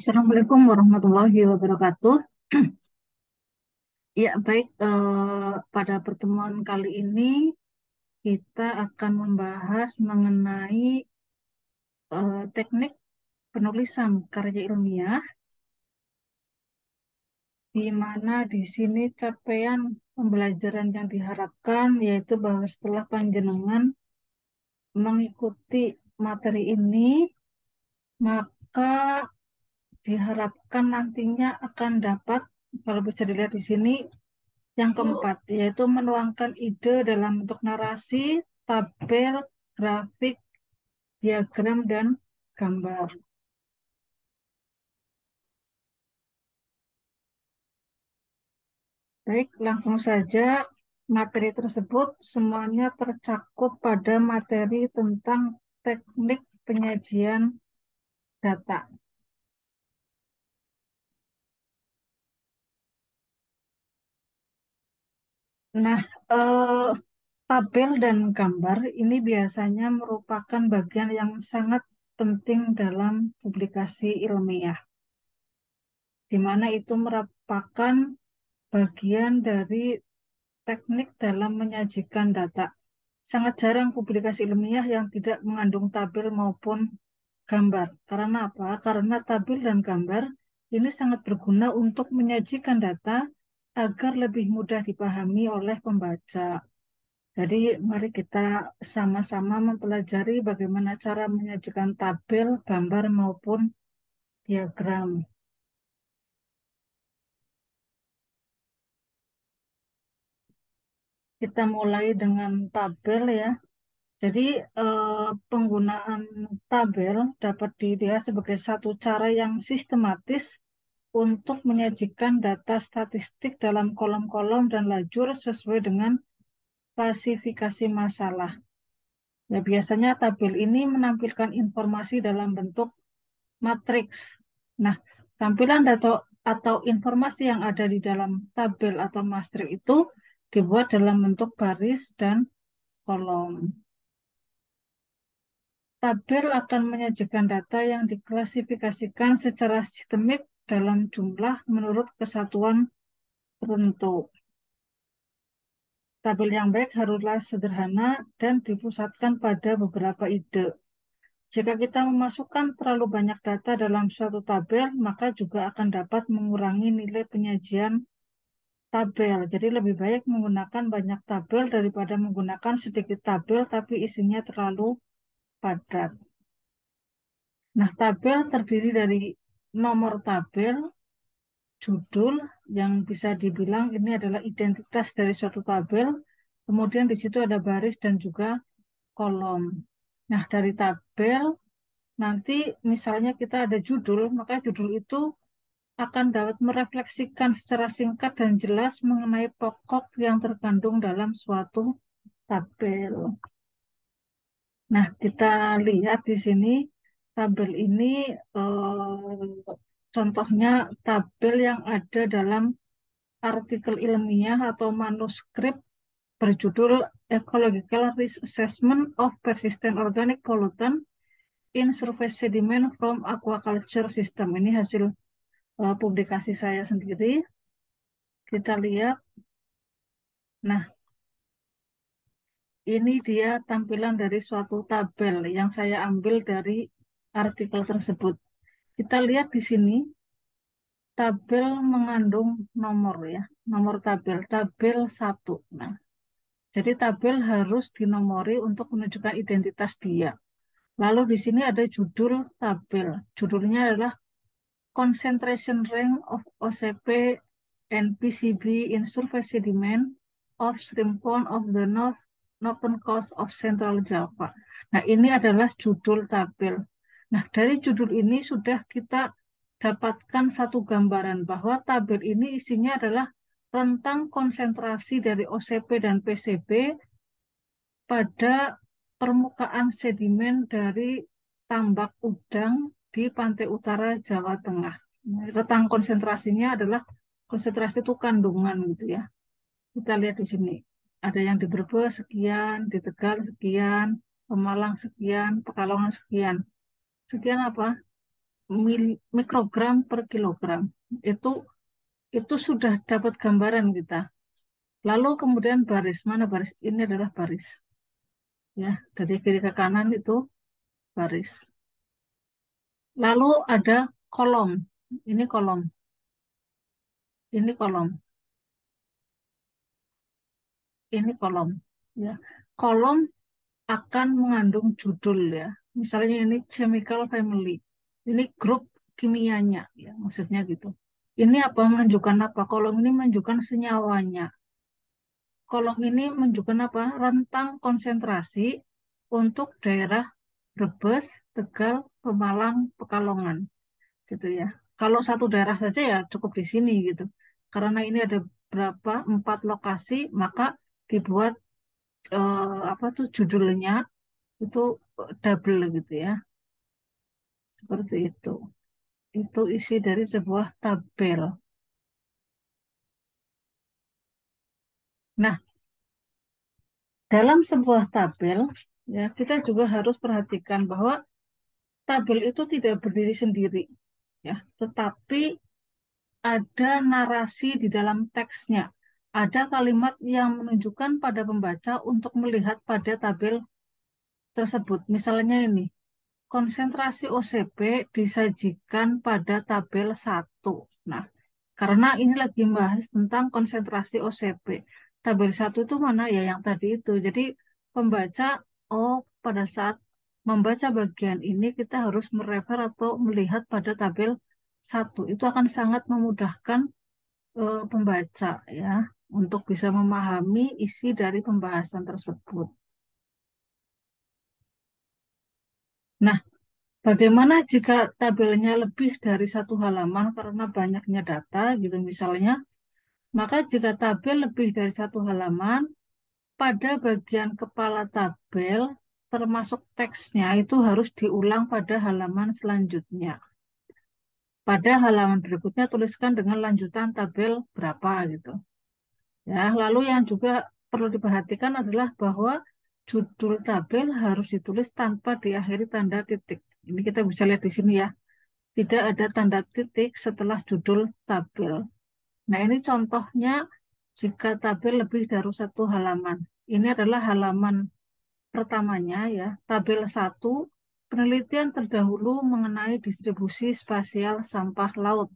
Assalamualaikum warahmatullahi wabarakatuh. Ya, baik. Pada pertemuan kali ini kita akan membahas mengenai teknik penulisan karya ilmiah, di mana di sini capaian pembelajaran yang diharapkan yaitu bahwa setelah panjenengan mengikuti materi ini, maka diharapkan nantinya akan dapat, kalau bisa dilihat di sini, yang keempat, yaitu menuangkan ide dalam bentuk narasi, tabel, grafik, diagram, dan gambar. Baik, langsung saja materi tersebut semuanya tercakup pada materi tentang teknik penyajian data. Nah, tabel dan gambar ini biasanya merupakan bagian yang sangat penting dalam publikasi ilmiah, di mana itu merupakan bagian dari teknik dalam menyajikan data. Sangat jarang publikasi ilmiah yang tidak mengandung tabel maupun gambar. Karena apa? Karena tabel dan gambar ini sangat berguna untuk menyajikan data agar lebih mudah dipahami oleh pembaca. Jadi, mari kita sama-sama mempelajari bagaimana cara menyajikan tabel, gambar, maupun diagram. Kita mulai dengan tabel ya. Jadi penggunaan tabel dapat dilihat sebagai satu cara yang sistematis untuk menyajikan data statistik dalam kolom-kolom dan lajur sesuai dengan klasifikasi masalah. Ya, biasanya tabel ini menampilkan informasi dalam bentuk matriks. Nah, tampilan data atau informasi yang ada di dalam tabel atau matriks itu dibuat dalam bentuk baris dan kolom. Tabel akan menyajikan data yang diklasifikasikan secara sistemik dalam jumlah menurut kesatuan tertentu. Tabel yang baik haruslah sederhana dan dipusatkan pada beberapa ide. Jika kita memasukkan terlalu banyak data dalam suatu tabel, maka juga akan dapat mengurangi nilai penyajian tabel. Jadi lebih baik menggunakan banyak tabel daripada menggunakan sedikit tabel tapi isinya terlalu padat. Nah, tabel terdiri dari nomor tabel, judul yang bisa dibilang ini adalah identitas dari suatu tabel. Kemudian di situ ada baris dan juga kolom. Nah, dari tabel nanti misalnya kita ada judul, maka judul itu akan dapat merefleksikan secara singkat dan jelas mengenai pokok yang terkandung dalam suatu tabel. Nah, kita lihat di sini tabel ini contohnya tabel yang ada dalam artikel ilmiah atau manuskrip berjudul Ecological Risk Assessment of Persistent Organic Pollutant in Surface Sediment from Aquaculture System. Ini hasil publikasi saya sendiri. Kita lihat. Nah, ini dia tampilan dari suatu tabel yang saya ambil dari artikel tersebut. Kita lihat di sini, tabel mengandung nomor ya, nomor tabel, tabel 1. Nah, jadi tabel harus dinomori untuk menunjukkan identitas dia. Lalu di sini ada judul tabel. Judulnya adalah Concentration Rank of OCP and PCB in Surface Sediment of Shrimp Pond of the Northern Coast of Central Java. Nah, ini adalah judul tabel. Nah, dari judul ini sudah kita dapatkan satu gambaran bahwa tabel ini isinya adalah rentang konsentrasi dari OCP dan PCB pada permukaan sedimen dari tambak udang di pantai utara Jawa Tengah. Nah, rentang konsentrasinya adalah konsentrasi itu kandungan gitu ya. Kita lihat di sini. Ada yang di Brebes sekian, di Tegal sekian, Pemalang sekian, Pekalongan sekian. Sekian apa? mikrogram per kilogram. Itu itu sudah dapat gambaran kita. Lalu kemudian baris, mana baris? Ini adalah baris. Ya, dari kiri ke kanan itu baris. Lalu ada kolom. Ini kolom. Ini kolom. Ini kolom. Ya. Kolom akan mengandung judul ya. Misalnya ini chemical family. Ini grup kimianya ya, maksudnya gitu. Ini apa menunjukkan apa? Kolom ini menunjukkan senyawanya. Kolom ini menunjukkan apa? Rentang konsentrasi untuk daerah Brebes, Tegal, Pemalang, Pekalongan, gitu ya. Kalau satu daerah saja ya cukup di sini gitu. Karena ini ada berapa? 4 lokasi, maka dibuat apa tuh judulnya itu double gitu ya. Seperti itu. Itu isi dari sebuah tabel. Nah, dalam sebuah tabel ya kita juga harus perhatikan bahwa tabel itu tidak berdiri sendiri ya, tetapi ada narasi di dalam teksnya. Ada kalimat yang menunjukkan pada pembaca untuk melihat pada tabel tersebut. Misalnya ini, konsentrasi OCP disajikan pada tabel 1. Nah, karena ini lagi membahas tentang konsentrasi OCP. Tabel 1 itu mana ya yang tadi itu. Jadi pembaca, oh pada saat membaca bagian ini kita harus merefer atau melihat pada tabel 1. Itu akan sangat memudahkan pembaca ya untuk bisa memahami isi dari pembahasan tersebut. Nah, bagaimana jika tabelnya lebih dari 1 halaman karena banyaknya data gitu misalnya, maka jika tabel lebih dari 1 halaman, pada bagian kepala tabel termasuk teksnya itu harus diulang pada halaman selanjutnya. Pada halaman berikutnya tuliskan dengan lanjutan tabel berapa gitu. Ya, lalu yang juga perlu diperhatikan adalah bahwa judul tabel harus ditulis tanpa diakhiri tanda titik. Ini kita bisa lihat di sini ya. Tidak ada tanda titik setelah judul tabel. Nah, ini contohnya jika tabel lebih dari 1 halaman. Ini adalah halaman pertamanya ya. Tabel 1, penelitian terdahulu mengenai distribusi spasial sampah laut.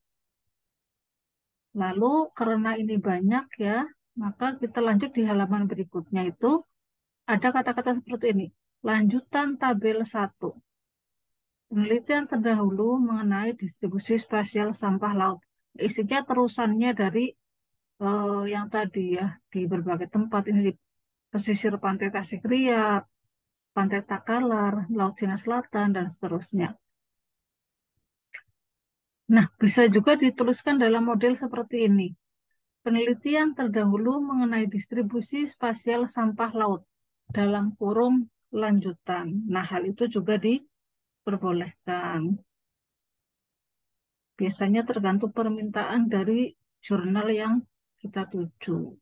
Lalu karena ini banyak ya, maka kita lanjut di halaman berikutnya itu ada kata-kata seperti ini. Lanjutan tabel 1. Penelitian terdahulu mengenai distribusi spasial sampah laut. Isinya terusannya dari yang tadi ya, di berbagai tempat. Ini di pesisir pantai Tasik Ria, pantai Takalar, Laut Cina Selatan, dan seterusnya. Nah, bisa juga dituliskan dalam model seperti ini. Penelitian terdahulu mengenai distribusi spasial sampah laut dalam kurung lanjutan. Nah, hal itu juga diperbolehkan. Biasanya tergantung permintaan dari jurnal yang kita tuju.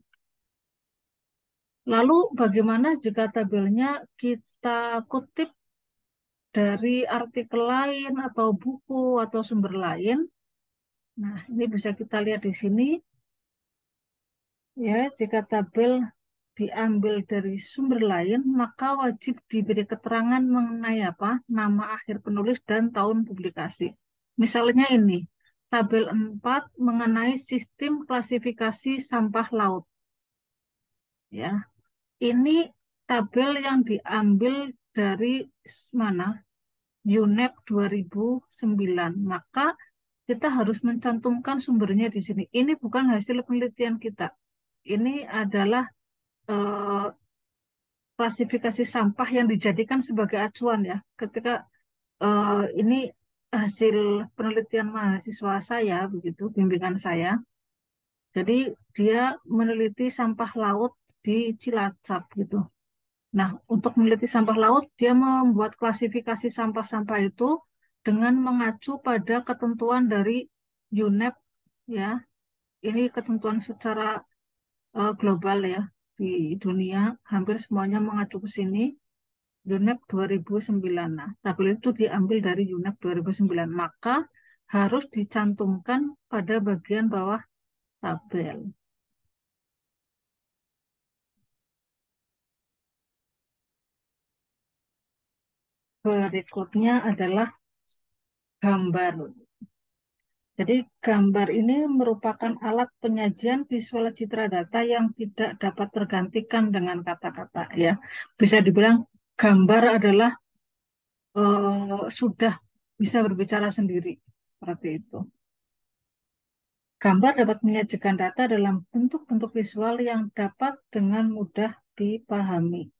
Lalu bagaimana jika tabelnya kita kutip dari artikel lain atau buku atau sumber lain? Nah, ini bisa kita lihat di sini. Ya, jika tabel diambil dari sumber lain, maka wajib diberi keterangan mengenai apa? Nama akhir penulis dan tahun publikasi. Misalnya ini, tabel 4 mengenai sistem klasifikasi sampah laut. Ya, ini tabel yang diambil dari mana? UNEP 2009. Maka kita harus mencantumkan sumbernya di sini. Ini bukan hasil penelitian kita. Ini adalah eh, klasifikasi sampah yang dijadikan sebagai acuan ya. Ketika ini hasil penelitian mahasiswa saya, begitu, bimbingan saya. Jadi dia meneliti sampah laut di Cilacap gitu. Nah, untuk meneliti sampah laut, dia membuat klasifikasi sampah-sampah itu dengan mengacu pada ketentuan dari UNEP ya. Ini ketentuan secara global ya di dunia, hampir semuanya mengacu ke sini. UNEP 2009. Nah, tabel itu diambil dari UNEP 2009. Maka harus dicantumkan pada bagian bawah tabel. Berikutnya adalah gambar. Jadi gambar ini merupakan alat penyajian visual citra data yang tidak dapat tergantikan dengan kata-kata ya. Bisa dibilang gambar adalah sudah bisa berbicara sendiri seperti itu. Gambar dapat menyajikan data dalam bentuk-bentuk visual yang dapat dengan mudah dipahami.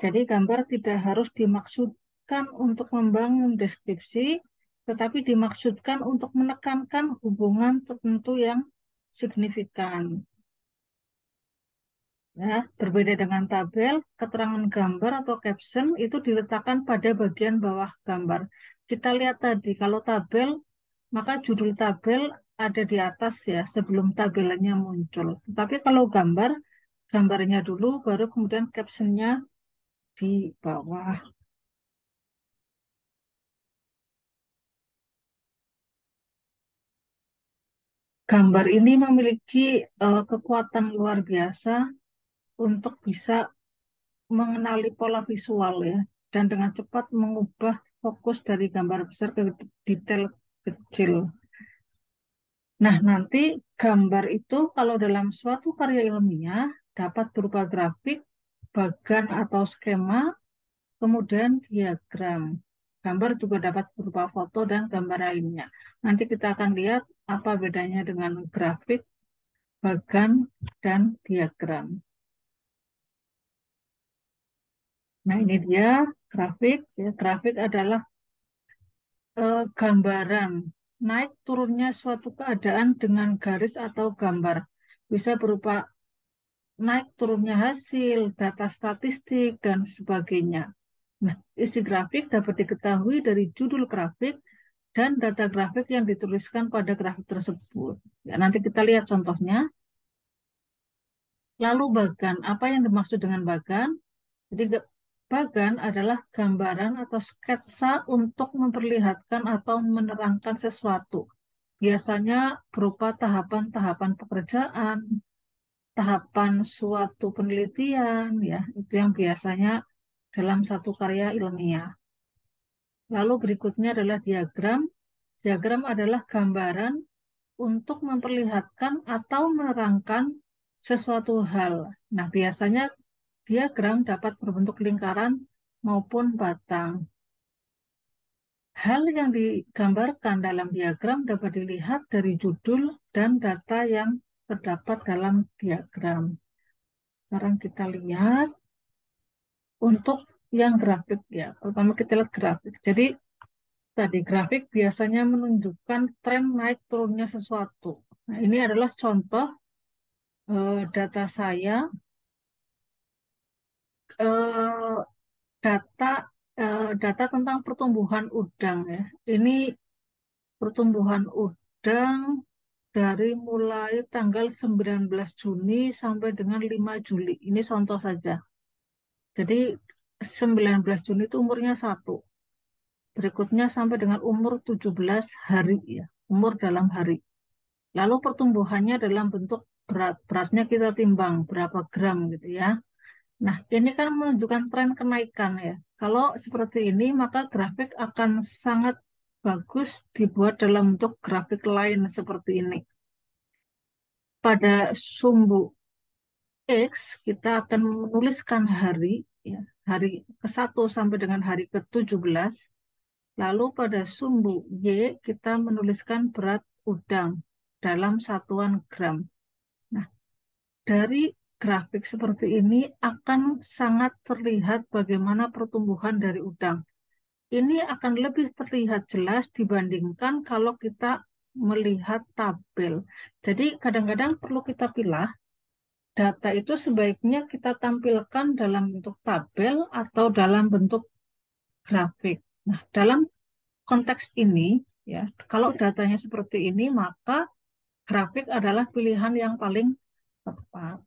Jadi gambar tidak harus dimaksudkan untuk membangun deskripsi, tetapi dimaksudkan untuk menekankan hubungan tertentu yang signifikan. Ya, berbeda dengan tabel, keterangan gambar atau caption itu diletakkan pada bagian bawah gambar. Kita lihat tadi, kalau tabel, maka judul tabel ada di atas ya, sebelum tabelnya muncul. Tapi kalau gambar, gambarnya dulu, baru kemudian captionnya di bawah. Gambar ini memiliki kekuatan luar biasa untuk bisa mengenali pola visual ya, dan dengan cepat mengubah fokus dari gambar besar ke detail kecil. Nah, nanti gambar itu kalau dalam suatu karya ilmiah dapat berupa grafik, bagan atau skema, kemudian diagram. Gambar juga dapat berupa foto dan gambar lainnya. Nanti kita akan lihat apa bedanya dengan grafik, bagan, dan diagram. Nah, ini dia grafik. Ya, grafik adalah gambaran naik turunnya suatu keadaan dengan garis atau gambar. Bisa berupa naik turunnya hasil, data statistik, dan sebagainya. Nah, isi grafik dapat diketahui dari judul grafik dan data grafik yang dituliskan pada grafik tersebut. Ya, nanti kita lihat contohnya. Lalu bagan, apa yang dimaksud dengan bagan? Jadi bagan adalah gambaran atau sketsa untuk memperlihatkan atau menerangkan sesuatu. Biasanya berupa tahapan-tahapan pekerjaan, tahapan suatu penelitian, ya, itu yang biasanya dalam satu karya ilmiah. Lalu berikutnya adalah diagram. Diagram adalah gambaran untuk memperlihatkan atau menerangkan sesuatu hal. Nah, biasanya diagram dapat berbentuk lingkaran maupun batang. Hal yang digambarkan dalam diagram dapat dilihat dari judul dan data yang terdapat dalam diagram. Sekarang kita lihat untuk yang grafik ya. Pertama kita lihat grafik. Jadi tadi grafik biasanya menunjukkan tren naik turunnya sesuatu. Nah, ini adalah contoh data saya, eh, data data tentang pertumbuhan udang ya. Ini pertumbuhan udang dari mulai tanggal 19 Juni sampai dengan 5 Juli. Ini contoh saja. Jadi 19 Juni itu umurnya 1. Berikutnya sampai dengan umur 17 hari ya. Umur dalam hari. Lalu pertumbuhannya dalam bentuk berat. Beratnya kita timbang berapa gram gitu ya. Nah, ini kan menunjukkan tren kenaikan ya. Kalau seperti ini, maka grafik akan sangat bagus dibuat dalam bentuk grafik lain seperti ini. Pada sumbu X, kita akan menuliskan hari, ya, hari ke-1 sampai dengan hari ke-17. Lalu pada sumbu Y, kita menuliskan berat udang dalam satuan gram. Nah, dari grafik seperti ini akan sangat terlihat bagaimana pertumbuhan dari udang. Ini akan lebih terlihat jelas dibandingkan kalau kita melihat tabel. Jadi kadang-kadang perlu kita pilih data itu sebaiknya kita tampilkan dalam bentuk tabel atau dalam bentuk grafik. Nah, dalam konteks ini ya, kalau datanya seperti ini maka grafik adalah pilihan yang paling tepat.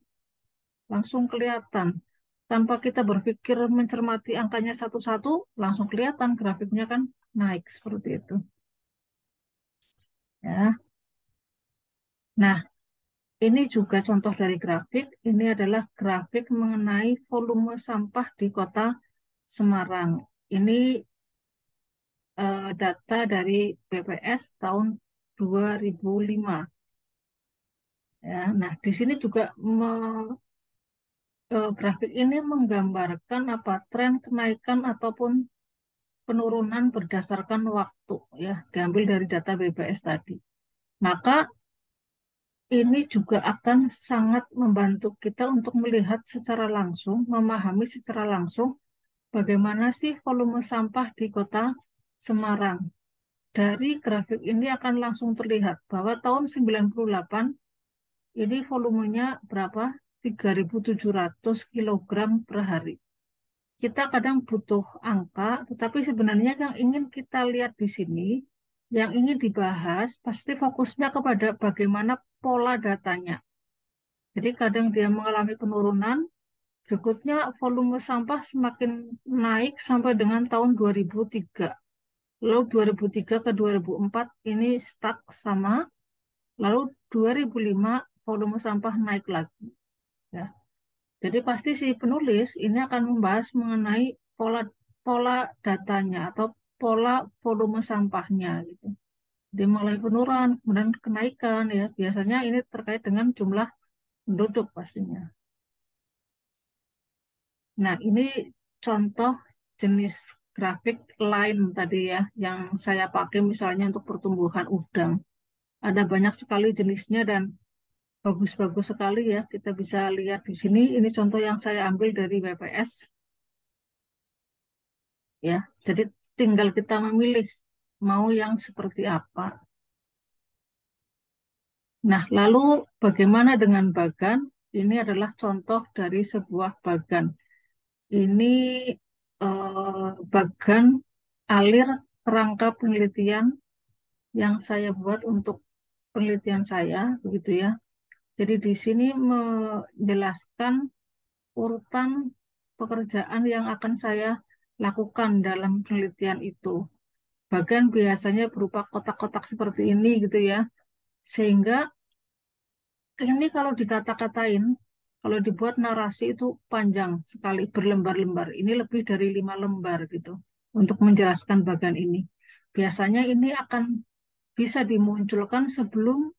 langsung kelihatan. Tanpa kita berpikir mencermati angkanya satu-satu, langsung kelihatan grafiknya kan naik seperti itu. Ya. Nah, ini juga contoh dari grafik. Ini adalah grafik mengenai volume sampah di Kota Semarang. Ini data dari BPS tahun 2005. Ya, nah, di sini juga grafik ini menggambarkan apa tren kenaikan ataupun penurunan berdasarkan waktu, ya, diambil dari data BPS tadi. Maka ini juga akan sangat membantu kita untuk melihat secara langsung, memahami secara langsung bagaimana sih volume sampah di Kota Semarang. Dari grafik ini akan langsung terlihat bahwa tahun 98 ini volumenya berapa? 3.700 kilogram per hari. Kita kadang butuh angka, tetapi sebenarnya yang ingin kita lihat di sini, yang ingin dibahas, pasti fokusnya kepada bagaimana pola datanya. Jadi kadang dia mengalami penurunan, berikutnya volume sampah semakin naik sampai dengan tahun 2003. Lalu 2003 ke 2004 ini stuck sama, lalu 2005 volume sampah naik lagi. Ya. Jadi pasti si penulis ini akan membahas mengenai pola pola datanya atau pola volume sampahnya gitu. Dia mulai penurunan, kemudian kenaikan ya. Biasanya ini terkait dengan jumlah penduduk pastinya. Nah, ini contoh jenis grafik lain tadi ya, yang saya pakai misalnya untuk pertumbuhan udang. Ada banyak sekali jenisnya dan bagus-bagus sekali ya. Kita bisa lihat di sini. Ini contoh yang saya ambil dari BPS ya. Jadi tinggal kita memilih mau yang seperti apa. Nah, lalu bagaimana dengan bagan? Ini adalah contoh dari sebuah bagan. Ini bagan alir kerangka penelitian yang saya buat untuk penelitian saya, begitu ya. Jadi di sini menjelaskan urutan pekerjaan yang akan saya lakukan dalam penelitian itu. Bagan biasanya berupa kotak-kotak seperti ini gitu ya. Sehingga ini kalau dikata-katain, kalau dibuat narasi itu panjang sekali, berlembar-lembar. Ini lebih dari 5 lembar gitu untuk menjelaskan bagan ini. Biasanya ini akan bisa dimunculkan sebelum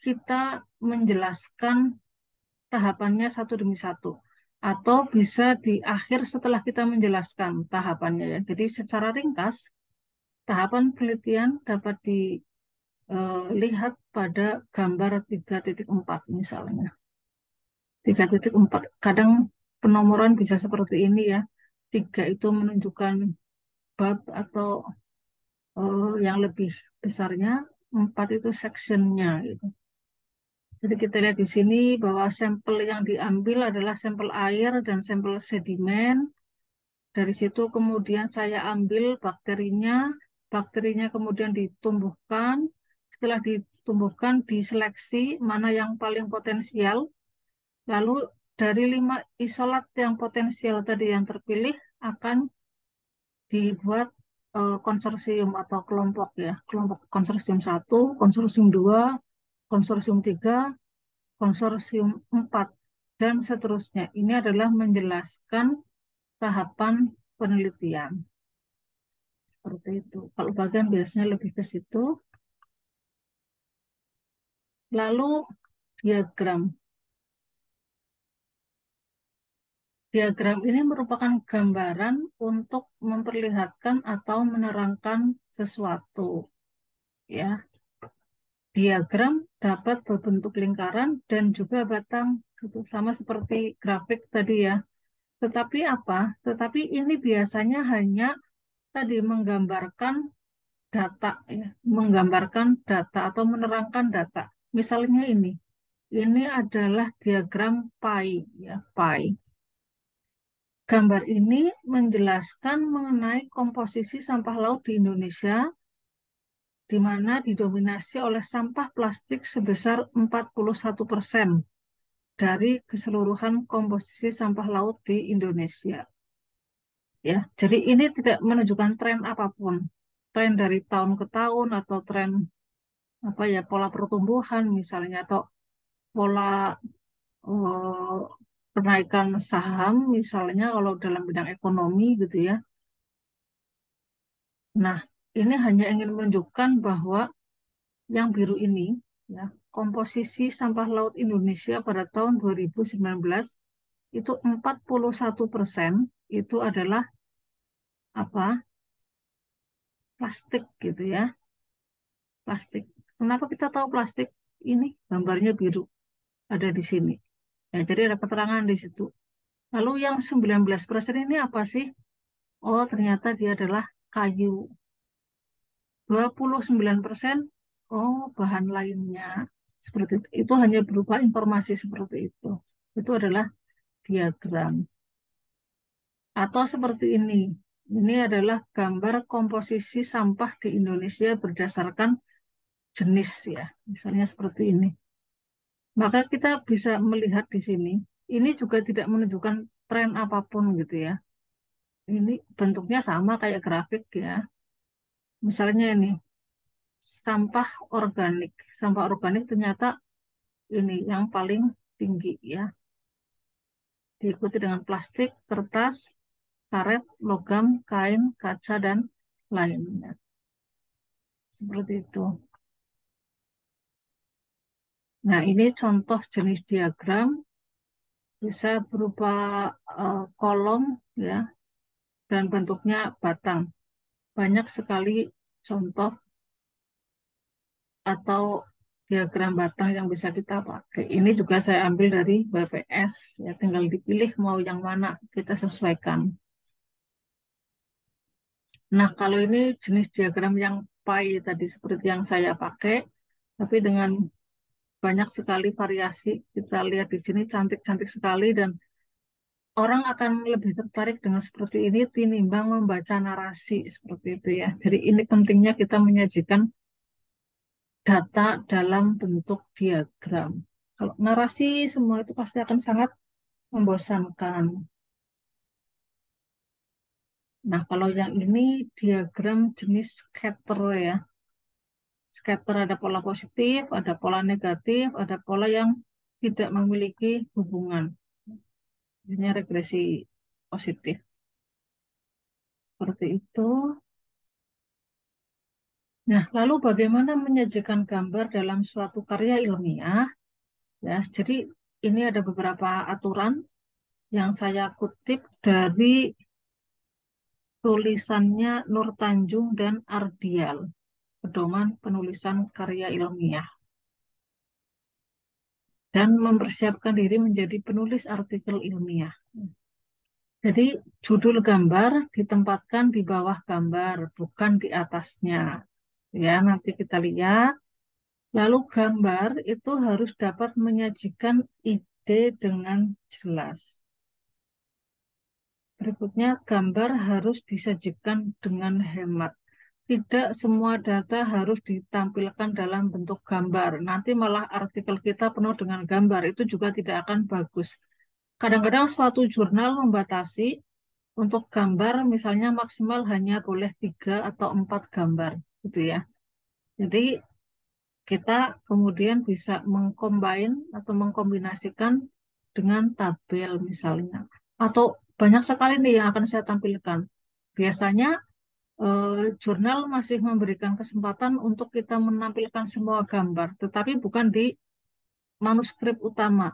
kita menjelaskan tahapannya satu demi satu. Atau bisa di akhir setelah kita menjelaskan tahapannya ya. Jadi secara ringkas, tahapan penelitian dapat dilihat pada gambar 3.4 misalnya. 3.4. Kadang penomoran bisa seperti ini ya. 3 itu menunjukkan bab atau yang lebih besarnya, 4 itu sectionnya gitu. Jadi kita lihat di sini bahwa sampel yang diambil adalah sampel air dan sampel sedimen. Dari situ kemudian saya ambil bakterinya, bakterinya kemudian ditumbuhkan. Setelah ditumbuhkan, diseleksi mana yang paling potensial. Lalu dari 5 isolat yang potensial tadi yang terpilih akan dibuat konsorsium atau kelompok ya. Kelompok konsorsium 1, konsorsium 2, konsorsium 3, konsorsium 4, dan seterusnya. Ini adalah menjelaskan tahapan penelitian. Seperti itu. Kalau bagian biasanya lebih ke situ. Lalu diagram. Diagram ini merupakan gambaran untuk memperlihatkan atau menerangkan sesuatu. Ya, diagram dapat berbentuk lingkaran dan juga batang, gitu. Sama seperti grafik tadi ya. Tetapi apa? Tetapi ini biasanya hanya tadi menggambarkan data, ya, menggambarkan data atau menerangkan data. Misalnya ini adalah diagram pie, ya, pie. Gambar ini menjelaskan mengenai komposisi sampah laut di Indonesia, di mana didominasi oleh sampah plastik sebesar 41%. dari keseluruhan komposisi sampah laut di Indonesia. Ya, jadi ini tidak menunjukkan tren apapun, tren dari tahun ke tahun atau tren apa ya pola pertumbuhan misalnya atau pola eh, kenaikan saham misalnya kalau dalam bidang ekonomi gitu ya. Nah, ini hanya ingin menunjukkan bahwa yang biru ini ya komposisi sampah laut Indonesia pada tahun 2019 itu 41% itu adalah apa plastik gitu ya plastik. Kenapa kita tahu plastik? Ini gambarnya biru ada di sini. Ya, jadi ada keterangan di situ. Lalu yang 19% ini apa sih? Oh, ternyata dia adalah kayu. 29%, oh, bahan lainnya. Seperti itu. Itu hanya berupa informasi seperti itu. Itu adalah diagram. Atau seperti ini. Ini adalah gambar komposisi sampah di Indonesia berdasarkan jenis ya. Misalnya seperti ini. Maka kita bisa melihat di sini, ini juga tidak menunjukkan tren apapun gitu ya. Ini bentuknya sama kayak grafik ya. Misalnya ini, sampah organik. Sampah organik ternyata ini yang paling tinggi ya. Diikuti dengan plastik, kertas, karet, logam, kain, kaca, dan lainnya. Seperti itu. Nah, ini contoh jenis diagram. Bisa berupa kolom ya, dan bentuknya batang. Banyak sekali contoh atau diagram batang yang bisa kita pakai. Ini juga saya ambil dari BPS, ya tinggal dipilih mau yang mana kita sesuaikan. Nah, kalau ini jenis diagram yang pie tadi seperti yang saya pakai, tapi dengan banyak sekali variasi. Kita lihat di sini cantik-cantik sekali dan orang akan lebih tertarik dengan seperti ini tinimbang membaca narasi seperti itu ya. Jadi ini pentingnya kita menyajikan data dalam bentuk diagram. Kalau narasi semua itu pasti akan sangat membosankan. Nah, kalau yang ini diagram jenis scatter ya. Scatter ada pola positif, ada pola negatif, ada pola yang tidak memiliki hubungan. Ini regresi positif. Seperti itu. Nah, lalu bagaimana menyajikan gambar dalam suatu karya ilmiah? Ya, jadi ini ada beberapa aturan yang saya kutip dari tulisannya Nur Tanjung dan Ardial, Pedoman Penulisan Karya Ilmiah, dan mempersiapkan diri menjadi penulis artikel ilmiah. Jadi judul gambar ditempatkan di bawah gambar, bukan di atasnya. Ya, nanti kita lihat. Lalu gambar itu harus dapat menyajikan ide dengan jelas. Berikutnya, gambar harus disajikan dengan hemat. Tidak semua data harus ditampilkan dalam bentuk gambar. Nanti malah artikel kita penuh dengan gambar. Itu juga tidak akan bagus. Kadang-kadang suatu jurnal membatasi untuk gambar, misalnya maksimal hanya boleh 3 atau 4 gambar, gitu ya. Jadi kita kemudian bisa mengcombine atau mengkombinasikan dengan tabel misalnya. Atau banyak sekali nih yang akan saya tampilkan. Biasanya jurnal masih memberikan kesempatan untuk kita menampilkan semua gambar, tetapi bukan di manuskrip utama.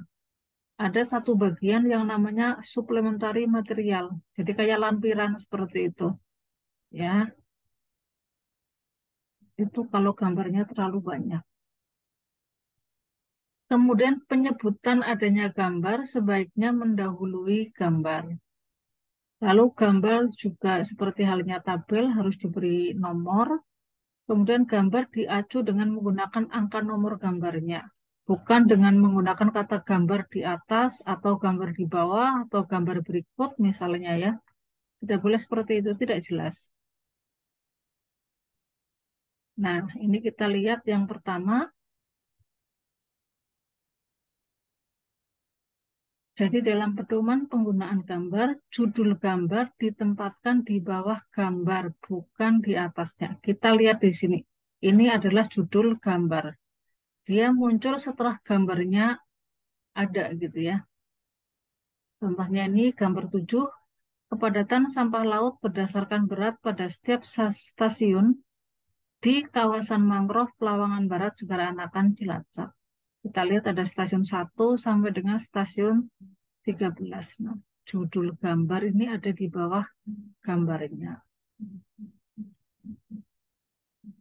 Ada satu bagian yang namanya suplementary material. Jadi kayak lampiran seperti itu. Ya, itu kalau gambarnya terlalu banyak. Kemudian penyebutan adanya gambar sebaiknya mendahului gambar. Lalu gambar juga seperti halnya tabel harus diberi nomor. Kemudian gambar diacu dengan menggunakan angka nomor gambarnya. Bukan dengan menggunakan kata gambar di atas atau gambar di bawah atau gambar berikut misalnya ya. Tidak boleh seperti itu, tidak jelas. Nah, ini kita lihat yang pertama. Jadi dalam pedoman penggunaan gambar, judul gambar ditempatkan di bawah gambar, bukan di atasnya. Kita lihat di sini. Ini adalah judul gambar. Dia muncul setelah gambarnya ada gitu ya. Contohnya ini gambar 7, kepadatan sampah laut berdasarkan berat pada setiap stasiun di kawasan mangrove Pelawangan Barat, Segara Anakan, Cilacap. Kita lihat ada stasiun 1 sampai dengan stasiun 13. Nah, judul gambar ini ada di bawah gambarnya.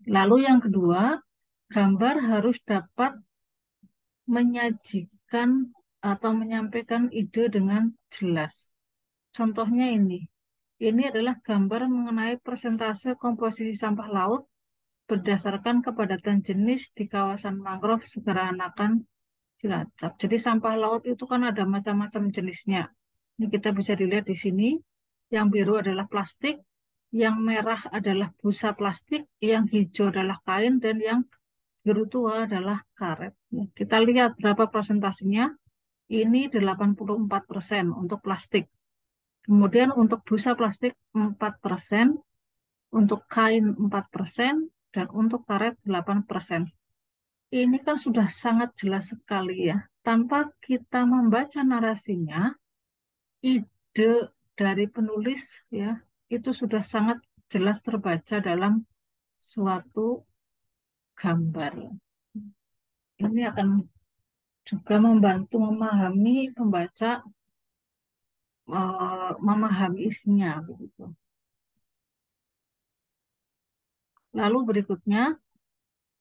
Lalu yang kedua, gambar harus dapat menyajikan atau menyampaikan ide dengan jelas. Contohnya ini adalah gambar mengenai persentase komposisi sampah laut berdasarkan kepadatan jenis di kawasan mangrove Segara Anakan, Cilacap. Jadi sampah laut itu kan ada macam-macam jenisnya. Ini kita bisa dilihat di sini. Yang biru adalah plastik, yang merah adalah busa plastik, yang hijau adalah kain, dan yang biru tua adalah karet. Kita lihat berapa persentasenya. Ini 84% untuk plastik. Kemudian untuk busa plastik 4%, untuk kain 4%, dan untuk karet 8%. Ini kan sudah sangat jelas sekali ya. Tanpa kita membaca narasinya, ide dari penulis ya itu sudah sangat jelas terbaca dalam suatu gambar. Ini akan juga membantu memahami pembaca, memahami isinya begitu. Lalu berikutnya,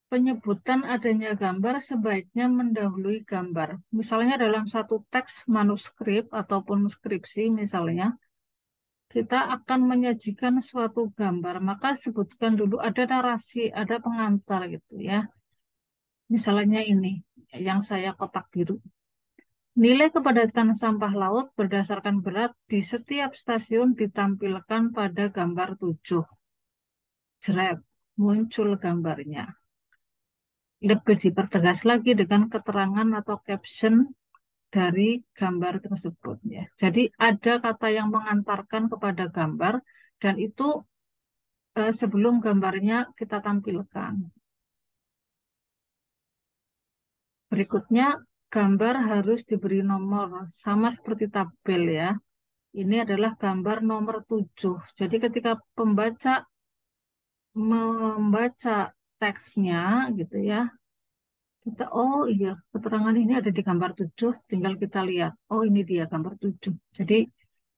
penyebutan adanya gambar sebaiknya mendahului gambar. Misalnya dalam satu teks manuskrip ataupun skripsi misalnya, kita akan menyajikan suatu gambar, maka sebutkan dulu ada narasi, ada pengantar gitu ya. Misalnya ini, yang saya kotak biru. Nilai kepadatan sampah laut berdasarkan berat di setiap stasiun ditampilkan pada gambar 7. Jeret, muncul gambarnya. Lebih dipertegas lagi dengan keterangan atau caption dari gambar tersebut ya. Jadi ada kata yang mengantarkan kepada gambar dan itu sebelum gambarnya kita tampilkan. Berikutnya, gambar harus diberi nomor sama seperti tabel ya. Ini adalah gambar nomor 7. Jadi ketika pembaca membaca teksnya gitu ya, kita, oh iya, keterangan ini ada di gambar 7, tinggal kita lihat. Oh, ini dia gambar 7. Jadi,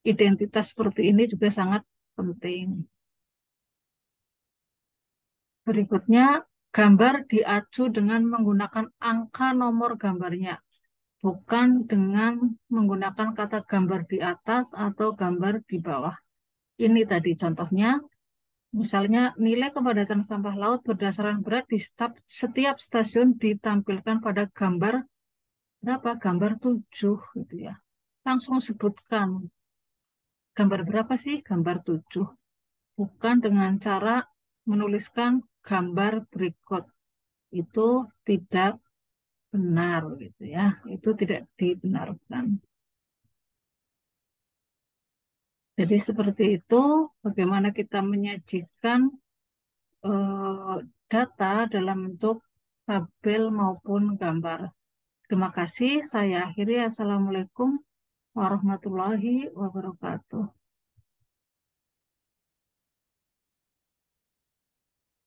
identitas seperti ini juga sangat penting. Berikutnya, gambar diacu dengan menggunakan angka nomor gambarnya, bukan dengan menggunakan kata gambar di atas atau gambar di bawah. Ini tadi contohnya, misalnya nilai kepadatan sampah laut berdasarkan berat di setiap stasiun ditampilkan pada gambar berapa? Gambar 7 gitu ya. Langsung sebutkan gambar berapa sih? Gambar 7. Bukan dengan cara menuliskan gambar berikut. Itu tidak benar gitu ya. Itu tidak dibenarkan. Jadi seperti itu bagaimana kita menyajikan data dalam bentuk tabel maupun gambar. Terima kasih. Saya akhiri. Assalamualaikum warahmatullahi wabarakatuh.